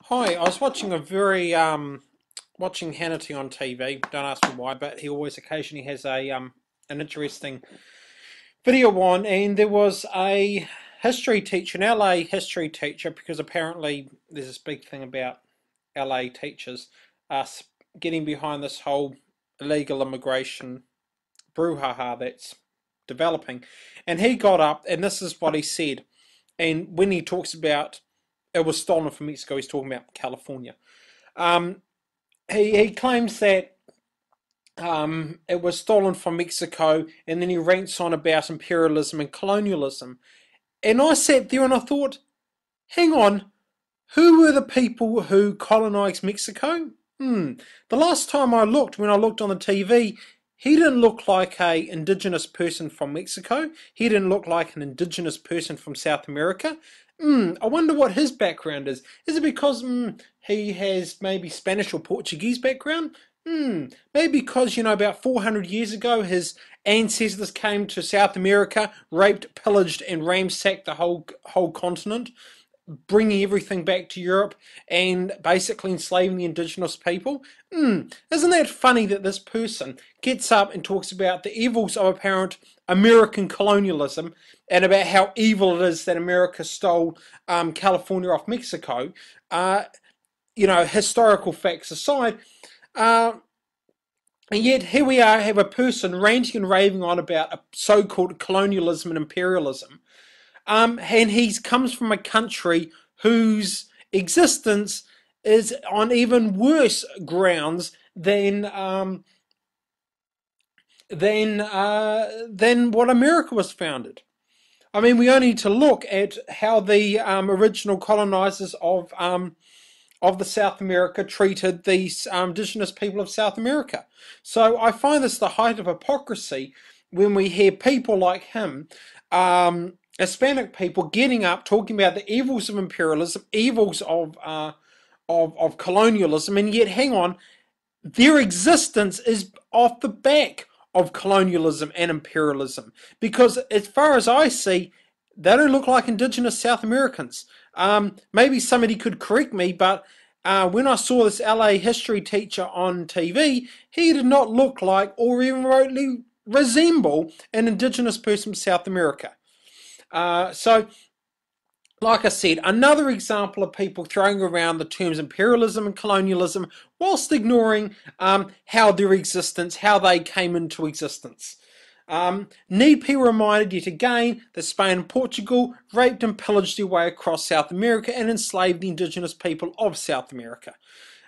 Hi, I was watching watching Hannity on TV. Don't ask me why, but he always occasionally has an interesting video on, and there was a history teacher, an LA history teacher, because apparently there's this big thing about LA teachers us getting behind this whole illegal immigration brouhaha that's developing, and he got up, and this is what he said. And when he talks about it was stolen from Mexico, he's talking about California. Um, he claims that it was stolen from Mexico, and then he rants on about imperialism and colonialism. And I sat there and I thought, hang on, who were the people who colonized Mexico? The last time I looked, when I looked on the TV, he didn't look like a indigenous person from Mexico. He didn't look like an indigenous person from South America. I wonder what his background is. Is it because he has maybe Spanish or Portuguese background? Maybe because, about 400 years ago, his ancestors came to South America, raped, pillaged, and ransacked the whole continent, bringing everything back to Europe and basically enslaving the indigenous people. Isn't that funny that this person gets up and talks about the evils of apparent American colonialism and about how evil it is that America stole California off Mexico? Historical facts aside, uh, and yet here we are, have a person ranting and raving on about a so-called colonialism and imperialism, and he comes from a country whose existence is on even worse grounds than what America was founded. I mean, we only need to look at how the original colonizers of the South America treated these indigenous people of South America. So I find this the height of hypocrisy when we hear people like him, Hispanic people, getting up talking about the evils of imperialism, evils of colonialism, and yet, hang on, their existence is off the back of colonialism and imperialism. Because as far as I see, they don't look like indigenous South Americans. Maybe somebody could correct me, but when I saw this LA history teacher on TV, he did not look like or even remotely resemble an indigenous person from South America. So, like I said, another example of people throwing around the terms imperialism and colonialism whilst ignoring how their existence, how they came into existence. Need be reminded yet again that Spain and Portugal raped and pillaged their way across South America and enslaved the indigenous people of South America.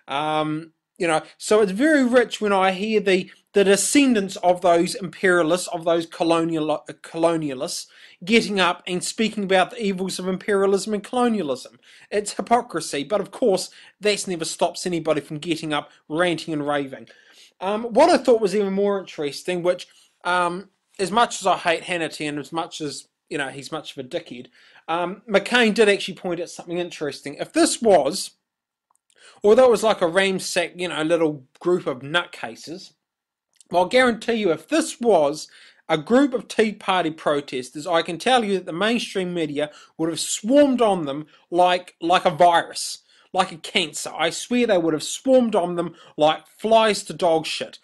So it's very rich when I hear the descendants of those imperialists, of those colonialists, getting up and speaking about the evils of imperialism and colonialism. It's hypocrisy, but of course, that never stops anybody from getting up, ranting and raving. What I thought was even more interesting, which, as much as I hate Hannity and as much as, he's much of a dickhead, McCain did actually point out something interesting. If this was, although it was like a ramsack, little group of nutcases, well, I'll guarantee you, if this was a group of Tea Party protesters, I can tell you that the mainstream media would have swarmed on them like a virus, like a cancer. I swear they would have swarmed on them like flies to dog shit.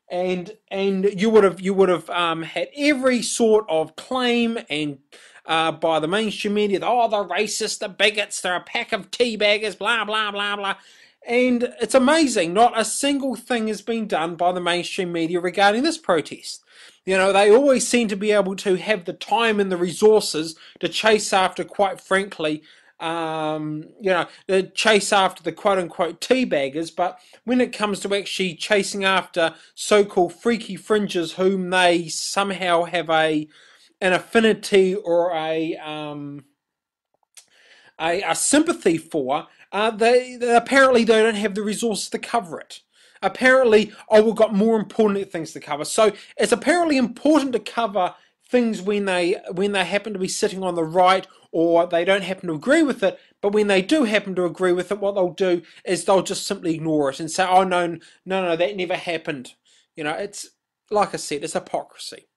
And you would have had every sort of claim and by the mainstream media, the racist, the bigots, they're a pack of teabaggers, blah blah blah blah. And it's amazing, not a single thing has been done by the mainstream media regarding this protest. They always seem to be able to have the time and the resources to chase after, quite frankly, chase after the quote-unquote teabaggers, but when it comes to actually chasing after so-called freaky fringes whom they somehow have an affinity or a sympathy for, they apparently they don't have the resources to cover it. Apparently, we've got more important things to cover. So it's apparently important to cover things when they happen to be sitting on the right or they don't happen to agree with it. But when they do happen to agree with it, what they'll do is they'll just simply ignore it and say, "Oh no, that never happened." It's like I said, it's hypocrisy.